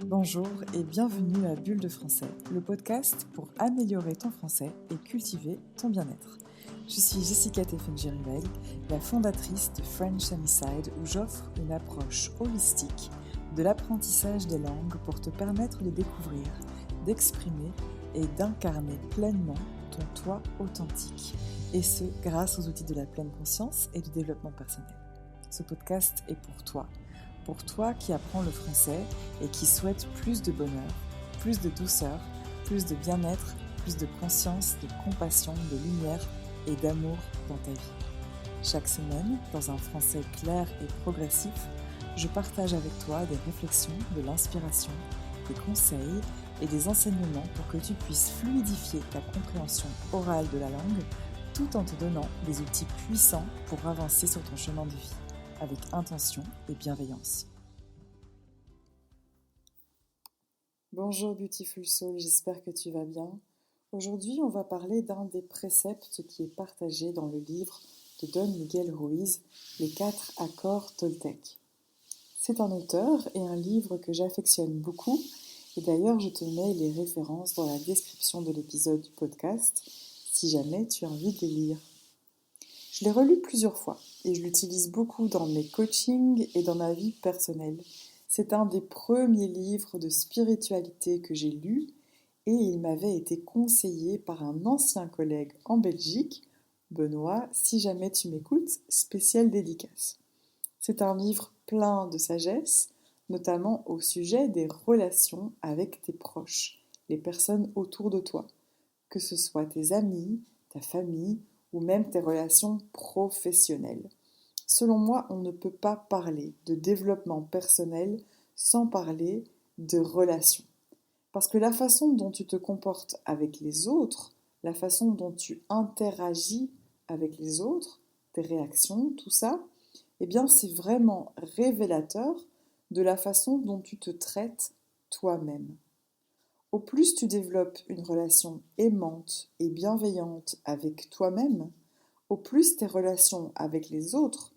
Bonjour et bienvenue à Bulle de français, le podcast pour améliorer ton français et cultiver ton bien-être. Je suis Jessica Teffengiruel, la fondatrice de French Sunnyside où j'offre une approche holistique de l'apprentissage des langues pour te permettre de découvrir, d'exprimer et d'incarner pleinement ton toi authentique. Et ce, grâce aux outils de la pleine conscience et du développement personnel. Ce podcast est pour toi qui apprends le français et qui souhaite plus de bonheur, plus de douceur, plus de bien-être, plus de conscience, de compassion, de lumière et d'amour dans ta vie. Chaque semaine, dans un français clair et progressif, je partage avec toi des réflexions, de l'inspiration, des conseils et des enseignements pour que tu puisses fluidifier ta compréhension orale de la langue tout en te donnant des outils puissants pour avancer sur ton chemin de vie, avec intention et bienveillance. Bonjour Beautiful Soul, j'espère que tu vas bien. Aujourd'hui, on va parler d'un des préceptes qui est partagé dans le livre de Don Miguel Ruiz, Les 4 accords Toltec. C'est un auteur et un livre que j'affectionne beaucoup, et d'ailleurs je te mets les références dans la description de l'épisode du podcast, si jamais tu as envie de les lire. Je l'ai relu plusieurs fois et je l'utilise beaucoup dans mes coachings et dans ma vie personnelle. C'est un des premiers livres de spiritualité que j'ai lu et il m'avait été conseillé par un ancien collègue en Belgique, Benoît, si jamais tu m'écoutes, spécial dédicace. C'est un livre plein de sagesse, notamment au sujet des relations avec tes proches, les personnes autour de toi, que ce soit tes amis, ta famille ou même tes relations professionnelles. Selon moi, on ne peut pas parler de développement personnel sans parler de relations. Parce que la façon dont tu te comportes avec les autres, la façon dont tu interagis avec les autres, tes réactions, tout ça, eh bien c'est vraiment révélateur de la façon dont tu te traites toi-même. Au plus tu développes une relation aimante et bienveillante avec toi-même, au plus tes relations avec les autres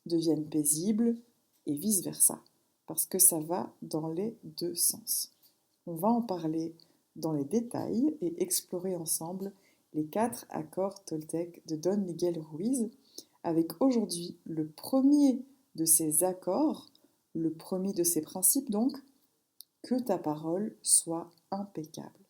deviennent paisibles et vice-versa, parce que ça va dans les deux sens. On va en parler dans les détails et explorer ensemble les 4 accords Toltec de Don Miguel Ruiz, avec aujourd'hui le premier de ces accords, le premier de ces principes donc, que ta parole soit impeccable.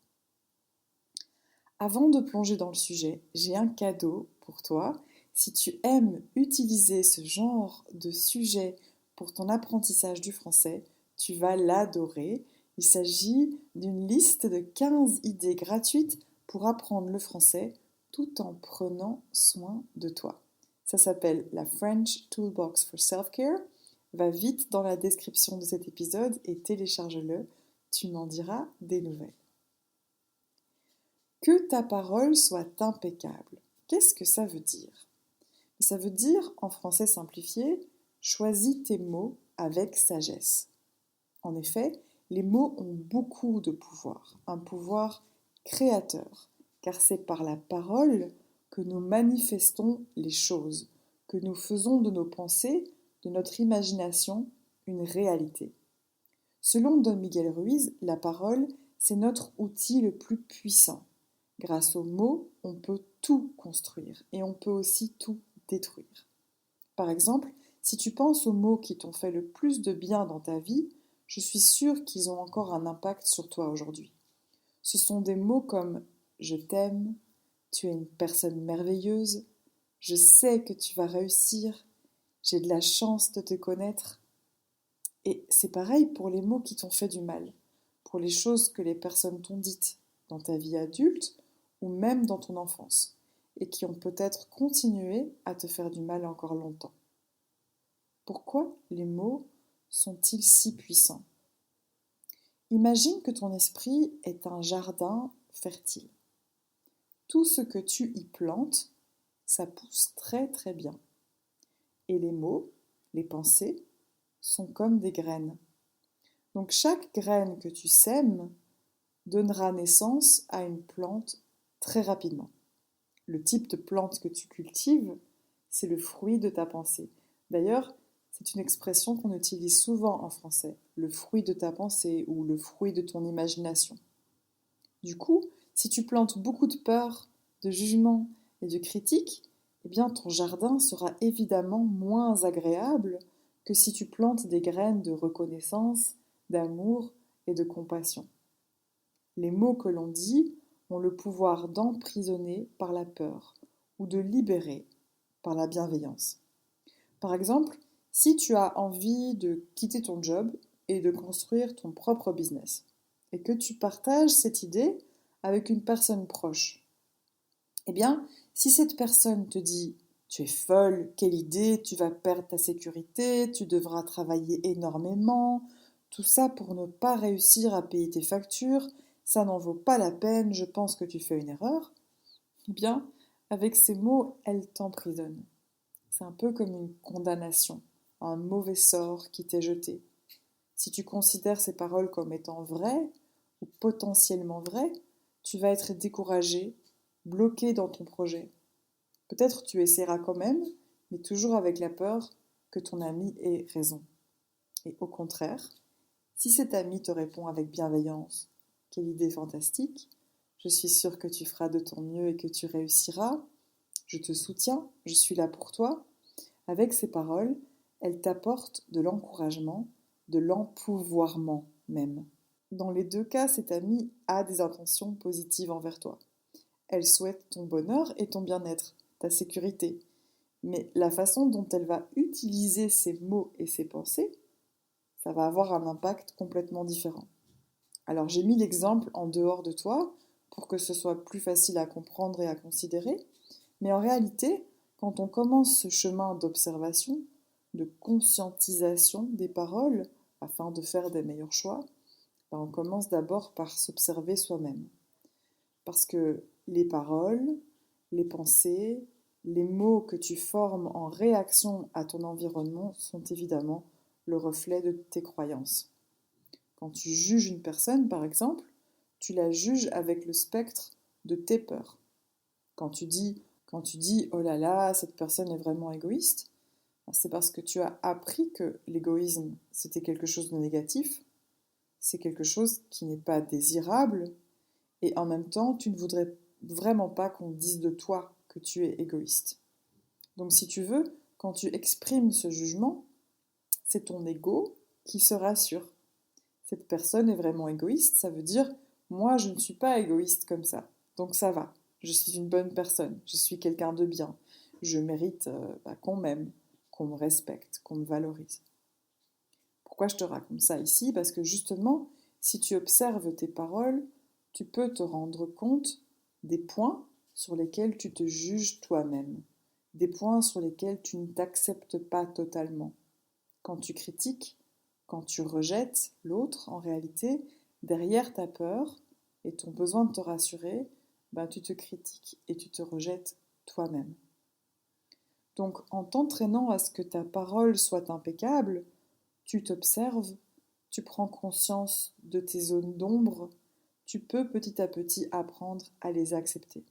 Avant de plonger dans le sujet, j'ai un cadeau pour toi. Si tu aimes utiliser ce genre de sujet pour ton apprentissage du français, tu vas l'adorer. Il s'agit d'une liste de 15 idées gratuites pour apprendre le français tout en prenant soin de toi. Ça s'appelle la French Toolbox for Self-Care. Va vite dans la description de cet épisode et télécharge-le. Tu m'en diras des nouvelles. Que ta parole soit impeccable. Qu'est-ce que ça veut dire ? Ça veut dire, en français simplifié, choisis tes mots avec sagesse. En effet, les mots ont beaucoup de pouvoir, un pouvoir créateur, car c'est par la parole que nous manifestons les choses, que nous faisons de nos pensées, de notre imagination, une réalité. Selon Don Miguel Ruiz, la parole, c'est notre outil le plus puissant. Grâce aux mots, on peut tout construire et on peut aussi tout détruire. Par exemple, si tu penses aux mots qui t'ont fait le plus de bien dans ta vie, je suis sûre qu'ils ont encore un impact sur toi aujourd'hui. Ce sont des mots comme « je t'aime »,« tu es une personne merveilleuse »,« je sais que tu vas réussir »,« j'ai de la chance de te connaître ». Et c'est pareil pour les mots qui t'ont fait du mal, pour les choses que les personnes t'ont dites dans ta vie adulte ou même dans ton enfance, et qui ont peut-être continué à te faire du mal encore longtemps. Pourquoi les mots sont-ils si puissants ? Imagine que ton esprit est un jardin fertile. Tout ce que tu y plantes, ça pousse très très bien. Et les mots, les pensées, sont comme des graines. Donc chaque graine que tu sèmes donnera naissance à une plante très rapidement. Le type de plante que tu cultives, c'est le fruit de ta pensée. D'ailleurs, C'est une expression qu'on utilise souvent en français, le fruit de ta pensée ou le fruit de ton imagination. Du coup, si tu plantes beaucoup de peur, de jugement et de critique, eh bien ton jardin sera évidemment moins agréable que si tu plantes des graines de reconnaissance, d'amour et de compassion. Les mots que l'on dit ont le pouvoir d'emprisonner par la peur ou de libérer par la bienveillance. Par exemple, si tu as envie de quitter ton job et de construire ton propre business, et que tu partages cette idée avec une personne proche, eh bien, si cette personne te dit tu es folle, quelle idée, tu vas perdre ta sécurité, tu devras travailler énormément, tout ça pour ne pas réussir à payer tes factures, ça n'en vaut pas la peine, je pense que tu fais une erreur, eh bien, avec ces mots, elle t'emprisonne. C'est un peu comme une condamnation, un mauvais sort qui t'est jeté. Si tu considères ces paroles comme étant vraies ou potentiellement vraies, tu vas être découragé, bloqué dans ton projet. Peut-être tu essaieras quand même, mais toujours avec la peur que ton ami ait raison. Et au contraire, si cet ami te répond avec bienveillance, quelle idée fantastique, je suis sûre que tu feras de ton mieux et que tu réussiras, je te soutiens, je suis là pour toi. Avec ces paroles, elle t'apporte de l'encouragement, de l'empouvoirment même. Dans les deux cas, cette amie a des intentions positives envers toi. Elle souhaite ton bonheur et ton bien-être, ta sécurité. Mais la façon dont elle va utiliser ses mots et ses pensées, ça va avoir un impact complètement différent. Alors j'ai mis l'exemple en dehors de toi pour que ce soit plus facile à comprendre et à considérer, mais en réalité, quand on commence ce chemin d'observation, de conscientisation des paroles, afin de faire des meilleurs choix, ben on commence d'abord par s'observer soi-même. Parce que les paroles, les pensées, les mots que tu formes en réaction à ton environnement sont évidemment le reflet de tes croyances. Quand tu juges une personne, par exemple, tu la juges avec le spectre de tes peurs. Quand tu dis, quand tu dis oh là là, cette personne est vraiment égoïste, c'est parce que tu as appris que l'égoïsme, c'était quelque chose de négatif, c'est quelque chose qui n'est pas désirable, et en même temps, tu ne voudrais vraiment pas qu'on dise de toi que tu es égoïste. Donc si tu veux, quand tu exprimes ce jugement, c'est ton ego qui se rassure. Cette personne est vraiment égoïste, ça veut dire moi je ne suis pas égoïste comme ça. Donc ça va, je suis une bonne personne, je suis quelqu'un de bien, je mérite qu'on m'aime, qu'on me respecte, qu'on me valorise. Pourquoi je te raconte ça ici? Parce que justement, si tu observes tes paroles, tu peux te rendre compte des points sur lesquels tu te juges toi-même, des points sur lesquels tu ne t'acceptes pas totalement. Quand tu critiques, quand tu rejettes l'autre, en réalité, derrière ta peur et ton besoin de te rassurer, ben, tu te critiques et tu te rejettes toi-même. Donc en t'entraînant à ce que ta parole soit impeccable, tu t'observes, tu prends conscience de tes zones d'ombre, tu peux petit à petit apprendre à les accepter.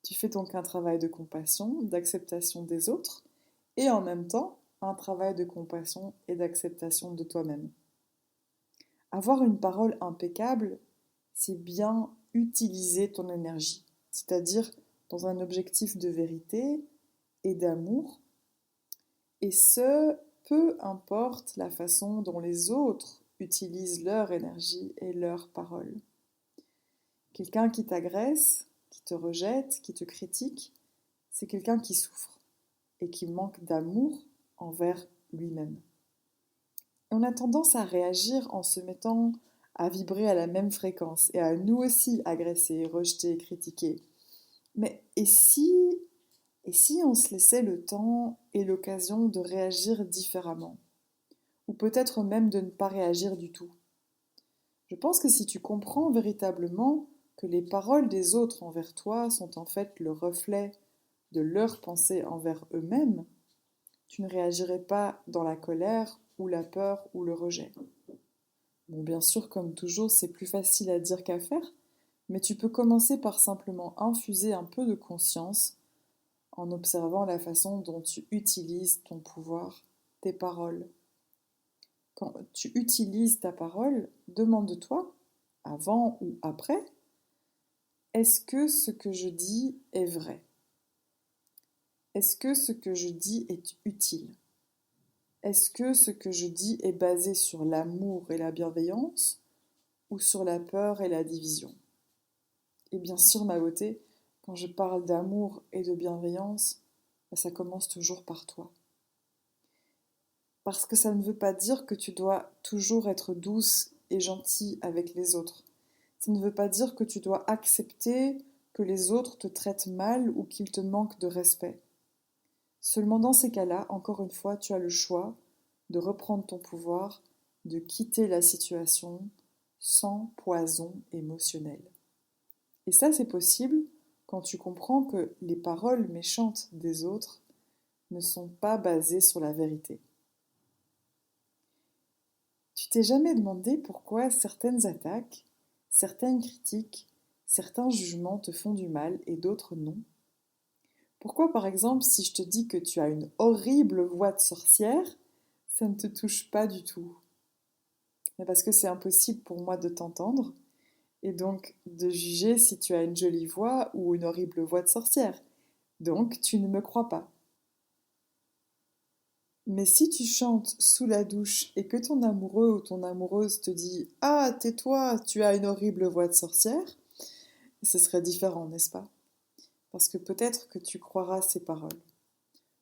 Tu fais donc un travail de compassion, d'acceptation des autres, et en même temps un travail de compassion et d'acceptation de toi-même. Avoir une parole impeccable, c'est bien utiliser ton énergie, c'est-à-dire dans un objectif de vérité et d'amour, et ce, peu importe la façon dont les autres utilisent leur énergie et leurs paroles. Quelqu'un qui t'agresse, qui te rejette, qui te critique, c'est quelqu'un qui souffre et qui manque d'amour envers lui-même. Et on a tendance à réagir en se mettant à vibrer à la même fréquence et à nous aussi agresser, rejeter, critiquer. Mais et si on se laissait le temps et l'occasion de réagir différemment? Ou peut-être même de ne pas réagir du tout? Je pense que si tu comprends véritablement que les paroles des autres envers toi sont en fait le reflet de leurs pensées envers eux-mêmes, tu ne réagirais pas dans la colère ou la peur ou le rejet. Bon, bien sûr, comme toujours, c'est plus facile à dire qu'à faire, mais tu peux commencer par simplement infuser un peu de conscience en observant la façon dont tu utilises ton pouvoir, tes paroles. Quand tu utilises ta parole, demande-toi, avant ou après, est-ce que ce que je dis est vrai? Est-ce que ce que je dis est utile? Est-ce que ce que je dis est basé sur l'amour et la bienveillance ou sur la peur et la division? Et bien sûr, ma beauté, quand je parle d'amour et de bienveillance, ça commence toujours par toi. Parce que ça ne veut pas dire que tu dois toujours être douce et gentille avec les autres. Ça ne veut pas dire que tu dois accepter que les autres te traitent mal ou qu'ils te manquent de respect. Seulement dans ces cas-là, encore une fois, tu as le choix de reprendre ton pouvoir, de quitter la situation sans poison émotionnel. Et ça, c'est possible quand tu comprends que les paroles méchantes des autres ne sont pas basées sur la vérité. Tu t'es jamais demandé pourquoi certaines attaques, certaines critiques, certains jugements te font du mal et d'autres non? Pourquoi, par exemple, si je te dis que tu as une horrible voix de sorcière, ça ne te touche pas du tout? Mais parce que c'est impossible pour moi de t'entendre, et donc de juger si tu as une jolie voix ou une horrible voix de sorcière. Donc tu ne me crois pas. Mais si tu chantes sous la douche et que ton amoureux ou ton amoureuse te dit «Ah, tais-toi, tu as une horrible voix de sorcière», ce serait différent, n'est-ce pas? Parce que peut-être que tu croiras ces paroles.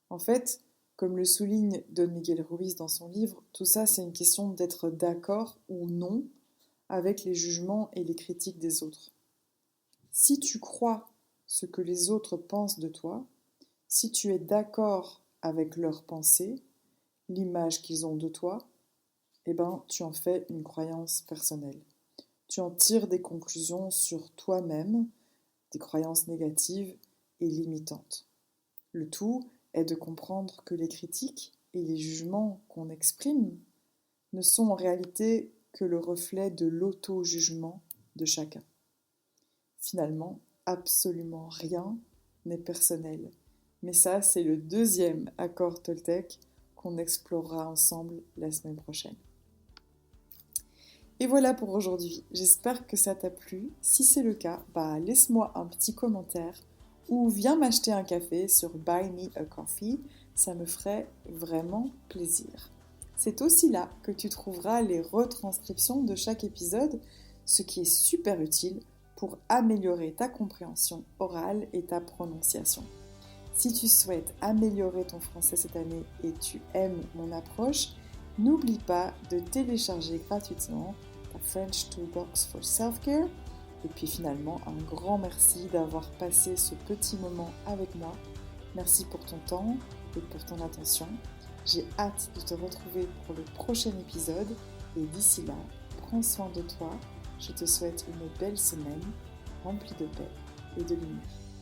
En fait, comme le souligne Don Miguel Ruiz dans son livre, tout ça c'est une question d'être d'accord ou non avec les jugements et les critiques des autres. Si tu crois ce que les autres pensent de toi, si tu es d'accord avec leurs pensées, l'image qu'ils ont de toi, eh ben, tu en fais une croyance personnelle. Tu en tires des conclusions sur toi-même, des croyances négatives et limitantes. Le tout est de comprendre que les critiques et les jugements qu'on exprime ne sont en réalité que le reflet de l'auto-jugement de chacun. Finalement, absolument rien n'est personnel. Mais ça, c'est le deuxième accord Toltec qu'on explorera ensemble la semaine prochaine. Et voilà pour aujourd'hui. J'espère que ça t'a plu. Si c'est le cas, laisse-moi un petit commentaire ou viens m'acheter un café sur Buy Me a Coffee. Ça me ferait vraiment plaisir. C'est aussi là que tu trouveras les retranscriptions de chaque épisode, ce qui est super utile pour améliorer ta compréhension orale et ta prononciation. Si tu souhaites améliorer ton français cette année et tu aimes mon approche, n'oublie pas de télécharger gratuitement ta French Toolbox for Self-Care. Et puis finalement, un grand merci d'avoir passé ce petit moment avec moi. Merci pour ton temps et pour ton attention. J'ai hâte de te retrouver pour le prochain épisode. Et d'ici là, prends soin de toi. Je te souhaite une belle semaine remplie de paix et de lumière.